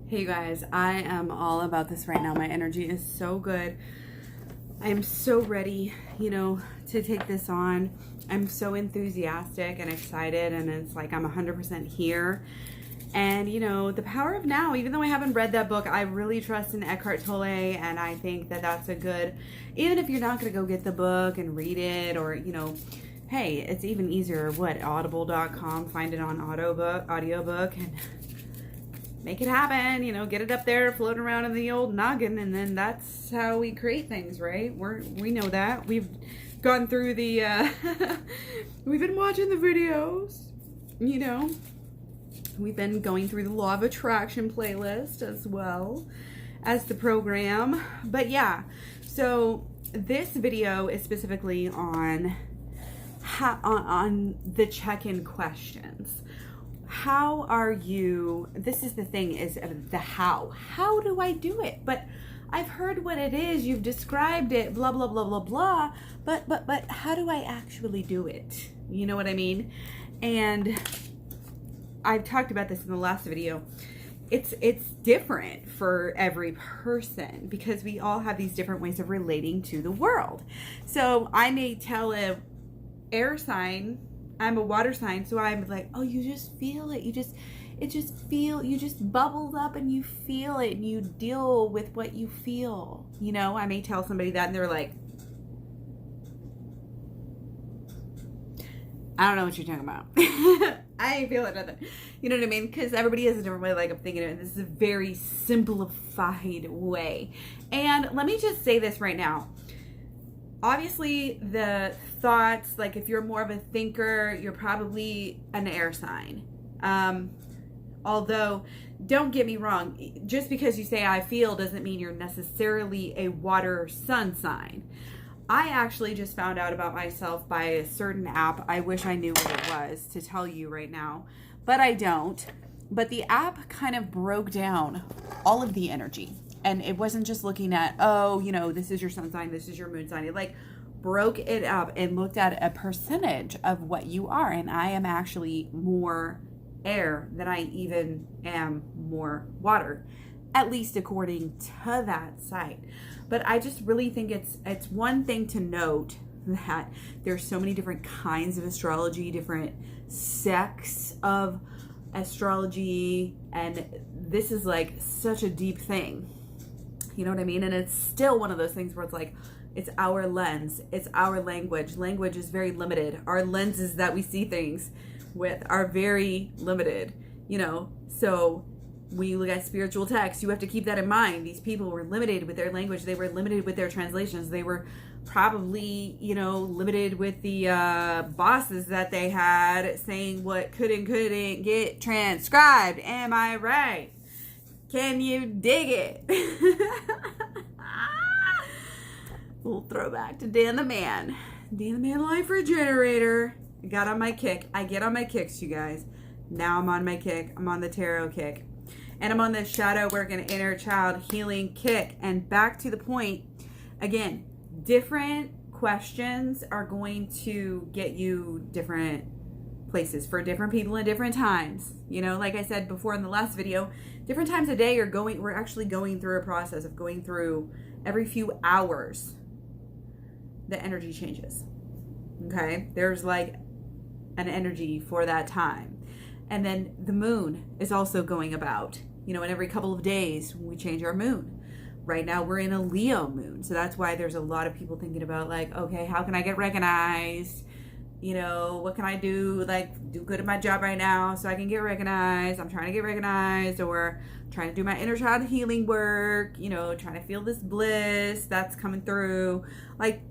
Hey guys, I am all about this right now. My energy is so good. I am so ready, to take this on. I'm so enthusiastic and excited, and it's like I'm 100% here. And, the power of now, even though I haven't read that book, I really trust in Eckhart Tolle, and I think that that's a good, even if you're not going to go get the book and read it, or, hey, it's even easier, audible.com, find it on audiobook, and make it happen, get it up there, floating around in the old noggin, and then that's how we create things, right? We know that. We've gone through the, we've been watching the videos, We've been going through the Law of Attraction playlist as well as the program. But yeah, so this video is specifically on the check-in questions. How are you? This is the thing, is the how. How do I do it? But I've heard what it is. You've described it, blah, blah, blah, blah, blah. But how do I actually do it? You know what I mean? And I've talked about this in the last video. It's different for every person because we all have these different ways of relating to the world. So I may tell a air sign, I'm a water sign, so I'm like, oh, you just feel it. You just bubbles up and you feel it and you deal with what you feel. I may tell somebody that and they're like, I don't know what you're talking about. I ain't feeling nothing. You know what I mean? Because everybody has a different way of thinking of it. And this is a very simplified way. And let me just say this right now. Obviously, the thoughts, if you're more of a thinker, you're probably an air sign. Although, don't get me wrong, just because you say I feel doesn't mean you're necessarily a water sun sign. I actually just found out about myself by a certain app. I wish I knew what it was to tell you right now, but I don't. But the app kind of broke down all of the energy. And it wasn't just looking at, this is your sun sign, this is your moon sign. It broke it up and looked at a percentage of what you are. And I am actually more air than I even am more water, at least according to that site. But I just really think it's one thing to note that there's so many different kinds of astrology, different sects of astrology, and this is such a deep thing. You know what I mean? And it's still one of those things where it's our lens, it's our language. Language is very limited. Our lenses that we see things with are very limited, so we look at spiritual texts, you have to keep that in mind. These people were limited with their language. They were limited with their translations. They were probably, limited with the bosses that they had saying what could and couldn't get transcribed. Am I right? Can you dig it? Little throwback to Dan the Man. Dan the Man Life Regenerator. I got on my kick. I get on my kicks, you guys. Now I'm on my kick. I'm on the tarot kick. And I'm on the shadow work and inner child healing kick. And back to the point, again, different questions are going to get you different places for different people at different times. Like I said before in the last video, different times a day we're actually going through a process of going through every few hours. The energy changes. Okay? There's an energy for that time. And then the moon is also going about, and every couple of days we change our moon. Right now we're in a Leo moon. So that's why there's a lot of people thinking about okay, how can I get recognized? What can I do? Do good at my job right now so I can get recognized. I'm trying to get recognized, or trying to do my inner child healing work, trying to feel this bliss that's coming through.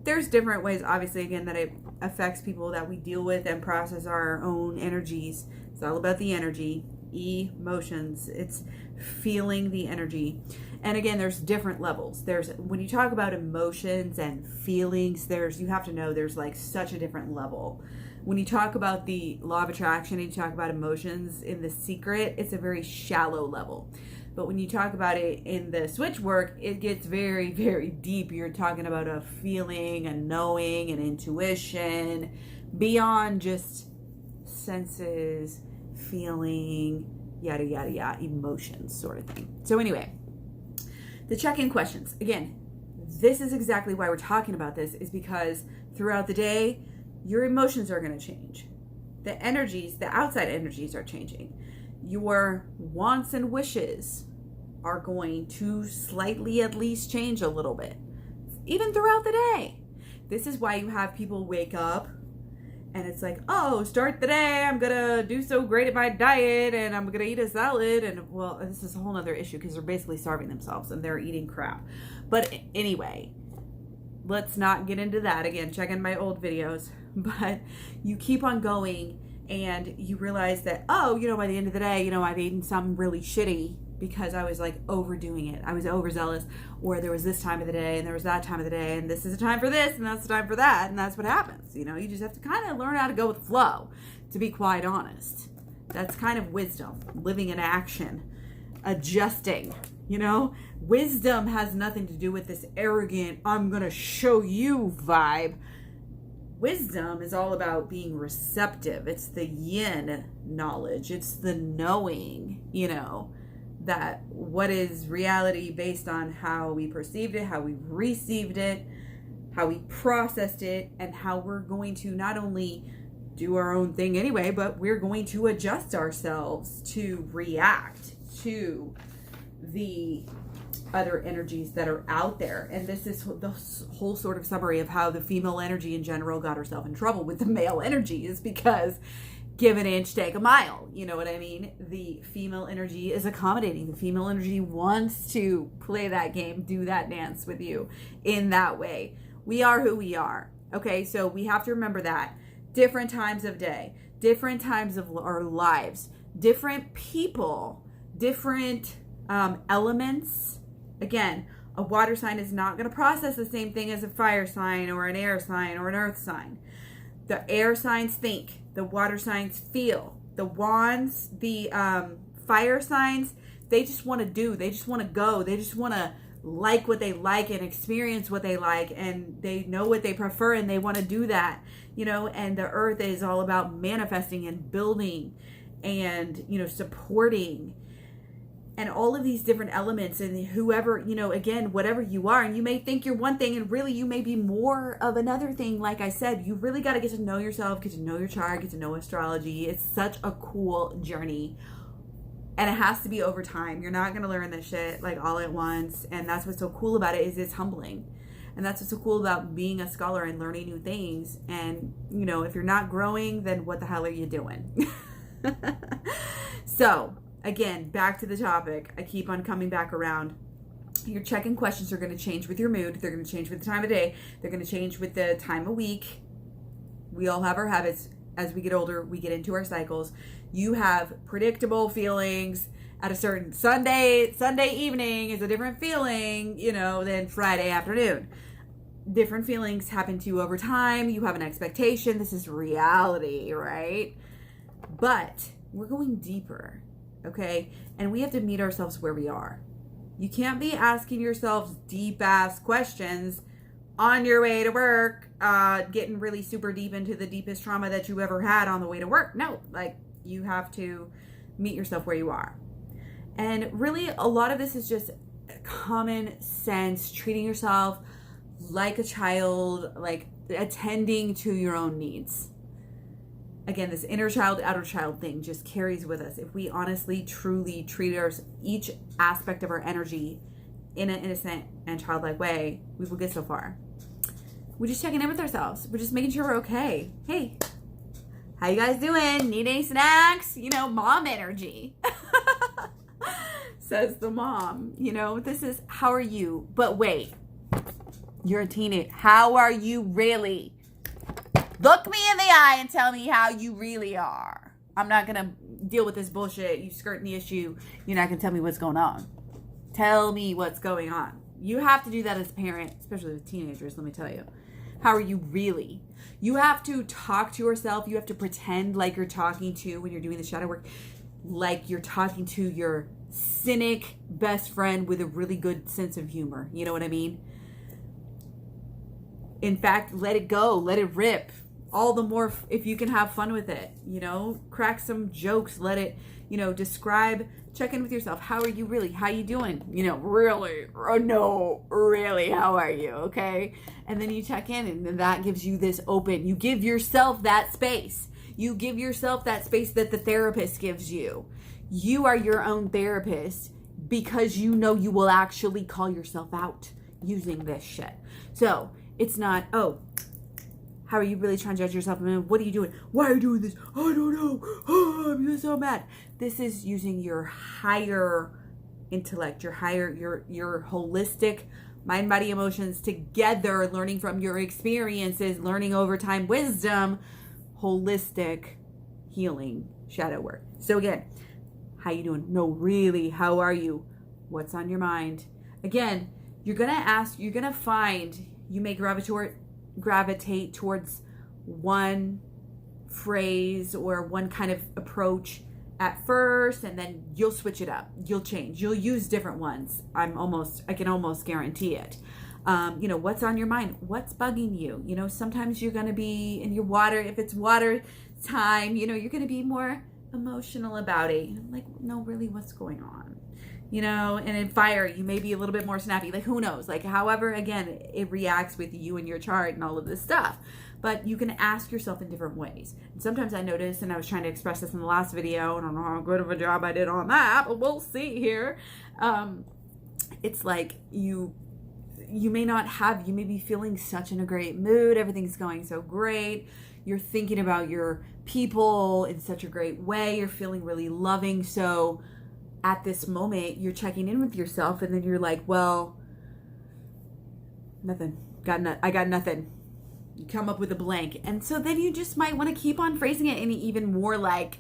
There's different ways, obviously, again, that it affects people that we deal with and process our own energies. It's all about the energy, emotions. It's feeling the energy. And again, there's different levels. When you talk about emotions and feelings, you have to know there's such a different level. When you talk about the law of attraction and you talk about emotions in The Secret, it's a very shallow level. But when you talk about it in the switch work, it gets very, very deep. You're talking about a feeling, a knowing, an intuition, beyond just senses, feeling, yada, yada, yada, emotions sort of thing. So anyway, the check-in questions. Again, this is exactly why we're talking about this, is because throughout the day, your emotions are going to change. The energies, the outside energies are changing. Your wants and wishes are going to slightly at least change a little bit, even throughout the day. This is why you have people wake up and it's like, oh, start the day, I'm gonna do so great at my diet and I'm gonna eat a salad. And well, this is a whole nother issue because they're basically starving themselves and they're eating crap. But anyway, let's not get into that again. Check in my old videos. But you keep on going and you realize that, oh, by the end of the day, I've eaten something really shitty because I was like overdoing it. I was overzealous, or there was this time of the day and there was that time of the day and this is the time for this and that's the time for that. And that's what happens. You just have to kind of learn how to go with the flow, to be quite honest. That's kind of wisdom, living in action, adjusting, Wisdom has nothing to do with this arrogant, I'm going to show you vibe. Wisdom is all about being receptive. It's the yin knowledge. It's the knowing, that what is reality based on how we perceived it, how we received it, how we processed it, and how we're going to not only do our own thing anyway, but we're going to adjust ourselves to react to the other energies that are out there. And this is the whole sort of summary of how the female energy in general got herself in trouble with the male energy, is because give an inch, take a mile. You know what I mean? The female energy is accommodating. The female energy wants to play that game, do that dance with you in that way. We are who we are. Okay, so we have to remember that. Different times of day, different times of our lives, different people, different elements. Again, a water sign is not going to process the same thing as a fire sign or an air sign or an earth sign. The air signs think, the water signs feel. The wands, the fire signs, they just want to do. They just want to go. They just want to like what they like and experience what they like, and they know what they prefer and they want to do that, and the earth is all about manifesting and building and, supporting. And all of these different elements, and whoever, again, whatever you are, and you may think you're one thing and really you may be more of another thing. Like I said, you really got to get to know yourself, get to know your chart, get to know astrology. It's such a cool journey, and it has to be over time. You're not going to learn this shit like all at once. And that's what's so cool about it, is it's humbling. And that's what's so cool about being a scholar and learning new things. And, if you're not growing, then what the hell are you doing? So, again, back to the topic. I keep on coming back around. Your check-in questions are going to change with your mood. They're going to change with the time of day. They're going to change with the time of week. We all have our habits. As we get older, we get into our cycles. You have predictable feelings at a certain Sunday evening is a different feeling, than Friday afternoon. Different feelings happen to you over time. You have an expectation. This is reality, right? But we're going deeper. Okay? And we have to meet ourselves where we are. You can't be asking yourselves deep ass questions on your way to work, getting really super deep into the deepest trauma that you ever had on the way to work. No, you have to meet yourself where you are. And really, a lot of this is just common sense, treating yourself like a child, like attending to your own needs. Again, this inner child, outer child thing just carries with us. If we honestly, truly treat each aspect of our energy in an innocent and childlike way, we will get so far. We're just checking in with ourselves. We're just making sure we're okay. Hey, how you guys doing? Need any snacks? Mom energy. Says the mom. This is, how are you? But wait, you're a teenager. How are you really? Look me in the eye and tell me how you really are. I'm not going to deal with this bullshit. You skirting the issue. You're not going to tell me what's going on. Tell me what's going on. You have to do that as a parent, especially with teenagers, let me tell you. How are you really? You have to talk to yourself. You have to pretend like you're talking to, when you're doing the shadow work, like you're talking to your cynic best friend with a really good sense of humor. You know what I mean? In fact, let it go. Let it rip. all the more if you can have fun with it, crack some jokes, let it, describe, check in with yourself. How are you really? How you doing? Really? Oh, no, really, how are you? Okay. And then you check in, and then that gives you this open, you give yourself that space. You give yourself that space that the therapist gives you. You are your own therapist because you will actually call yourself out using this shit. So it's not, oh, how are you really trying to judge yourself? I mean, what are you doing? Why are you doing this? I don't know. Oh, I'm so mad. This is using your higher intellect, your holistic mind, body, emotions together, learning from your experiences, learning over time, wisdom, holistic healing, shadow work. So again, how you doing? No, really, how are you? What's on your mind? Again, you're going to find you may gravitate towards one phrase or one kind of approach at first, and then you'll switch it up. You'll change. You'll use different ones. I can almost guarantee it. What's on your mind? What's bugging you? Sometimes you're going to be in your water. If it's water time, you're going to be more emotional about it. Like, no, really, what's going on? And in fire, you may be a little bit more snappy. Like, who knows? Like, however, again, it reacts with you and your chart and all of this stuff. But you can ask yourself in different ways. And sometimes I notice, and I was trying to express this in the last video, I don't know how good of a job I did on that, but we'll see here. It's like you may be feeling such in a great mood. Everything's going so great. You're thinking about your people in such a great way. You're feeling really loving. So at this moment, you're checking in with yourself, and then you're like, well, nothing. I got nothing. You come up with a blank. And so then you just might want to keep on phrasing it in even more like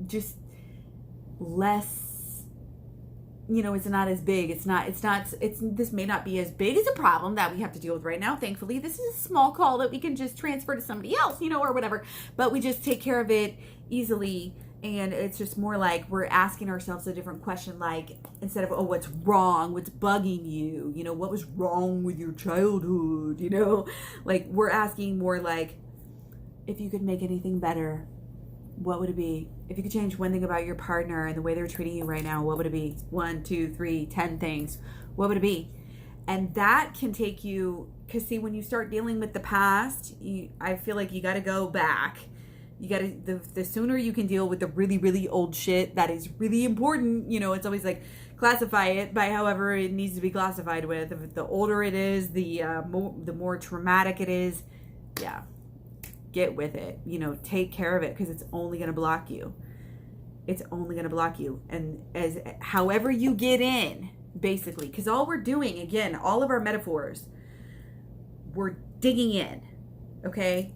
just less, it's not as big. This may not be as big as a problem that we have to deal with right now. Thankfully, this is a small call that we can just transfer to somebody else, or whatever. But we just take care of it easily. And it's just more like we're asking ourselves a different question, like instead of, oh, what's wrong? What's bugging you? What was wrong with your childhood? Like we're asking more like, if you could make anything better, what would it be? If you could change one thing about your partner and the way they're treating you right now, what would it be? 1, 2, 3, 10 things. What would it be? And that can take you, because see, when you start dealing with the past, I feel like you got to go back. You got to, the sooner you can deal with the really, really old shit that is really important, it's always like classify it by however it needs to be classified with. The older it is, the more traumatic it is. Yeah. Get with it. Take care of it, because it's only going to block you. It's only going to block you. And however you get in, basically, because all we're doing, again, all of our metaphors, we're digging in. Okay?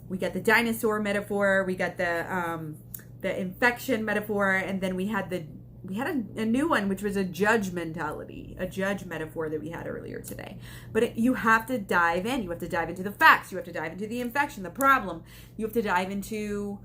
We got the dinosaur metaphor, we got the infection metaphor, and then we had a new one, which was a judge mentality, a judge metaphor that we had earlier today. But you have to dive in. You have to dive into the facts. You have to dive into the infection, the problem. You have to dive into,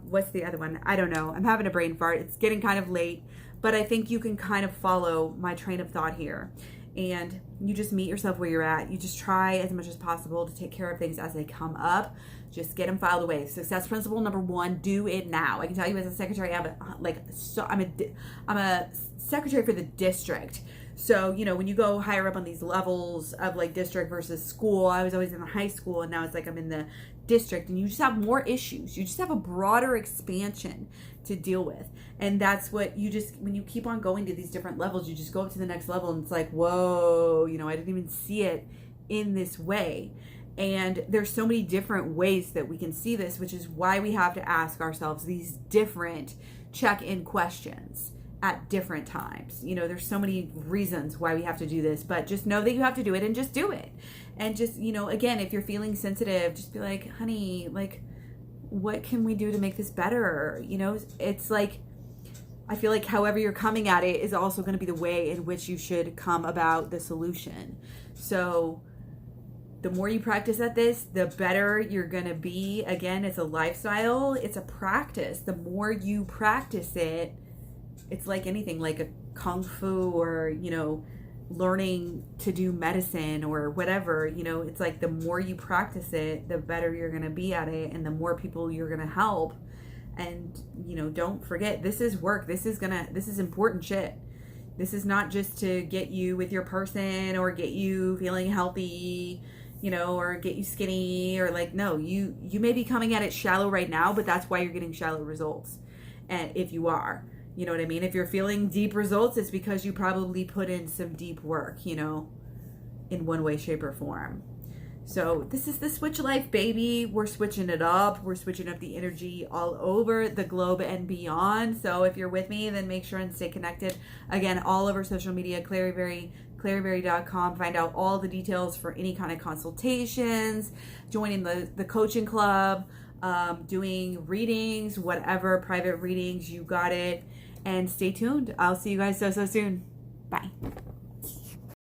what's the other one? I don't know. I'm having a brain fart. It's getting kind of late, but I think you can kind of follow my train of thought here. And you just meet yourself where you're at. You just try as much as possible to take care of things as they come up. Just get them filed away. Success principle number 1: do it now. I can tell you as a secretary, I'm a secretary for the district. So when you go higher up on these levels of like district versus school, I was always in the high school, and now it's like I'm in the district, and you just have more issues. You just have a broader expansion to deal with. And that's what when you keep on going to these different levels, you just go up to the next level, and it's like, whoa, I didn't even see it in this way. And there's so many different ways that we can see this, which is why we have to ask ourselves these different check-in questions at different times. There's so many reasons why we have to do this, but just know that you have to do it, and just do it. And just, again, if you're feeling sensitive, just be like, honey, like, what can we do to make this better? It's like, I feel like however you're coming at it is also going to be the way in which you should come about the solution. So the more you practice at this, the better you're going to be. Again, it's a lifestyle. It's a practice. The more you practice it, it's like anything, like a kung fu or, learning to do medicine or whatever. You know, it's like the more you practice it, the better you're going to be at it, and the more people you're going to help. And, you know, don't forget, this is work. This is important shit. This is not just to get you with your person or get you feeling healthy, you know, or get you skinny, or like, no, you may be coming at it shallow right now, but that's why you're getting shallow results. And if you are, you know what I mean? If you're feeling deep results, it's because you probably put in some deep work, you know, in one way, shape, or form. So this is the Switch Life, baby. We're switching it up. We're switching up the energy all over the globe and beyond. So if you're with me, then make sure and stay connected. Again, all over social media, KlaireeBerry, KlaireeBerry.com. Find out all the details for any kind of consultations, joining the coaching club, doing readings, whatever, private readings, you got it. And stay tuned. I'll see you guys so soon. Bye.